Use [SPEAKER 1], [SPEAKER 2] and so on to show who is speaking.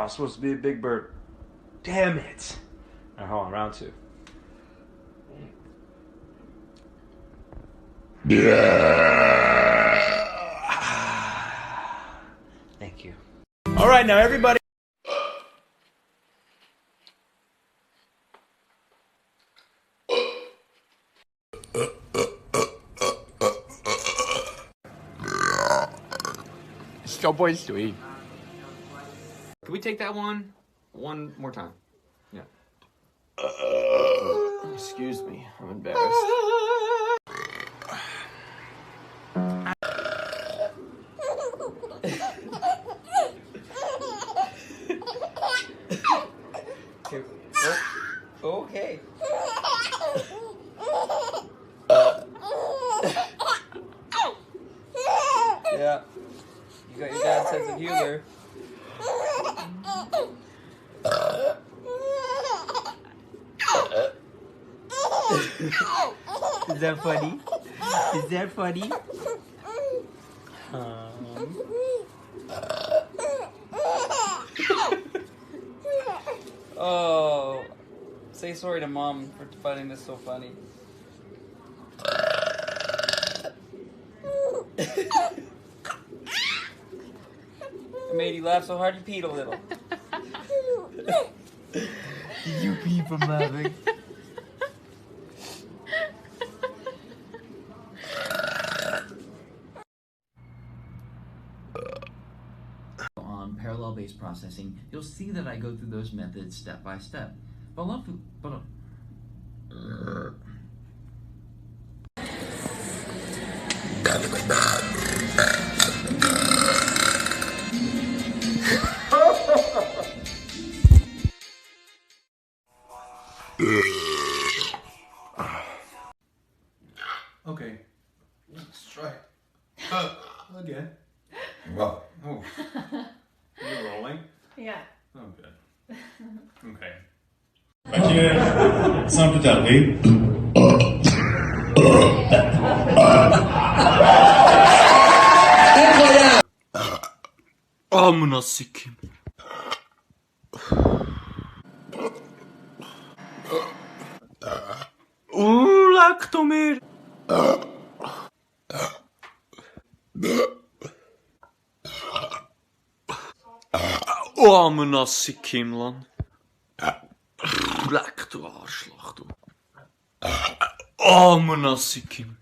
[SPEAKER 1] Oh, it's supposed to be a big bird. Damn it. Alright, hold on, round two. Thank you. Alright, now everybody.
[SPEAKER 2] It's your boy Stewie. Can we take that one more time? Yeah. Excuse me, I'm embarrassed. Okay. Yeah. You got your dad's sense of humor. Is that funny? Is that funny? Oh, say sorry to Mom for finding this so funny. I made you laugh so hard you peed a little. Did you pee from laughing?
[SPEAKER 3] On parallel-based processing, you'll see that I go through those methods step by step.
[SPEAKER 1] Okay, let's try. Again.
[SPEAKER 4] Well,
[SPEAKER 1] Oh. You're rolling?
[SPEAKER 5] Yeah.
[SPEAKER 1] Oh, good. Okay.
[SPEAKER 6] Macie sam pytali.
[SPEAKER 2] Amına sikeyim. Laktomir. Amına sikeyim lan. Lakto arschloch du. Amına sikeyim.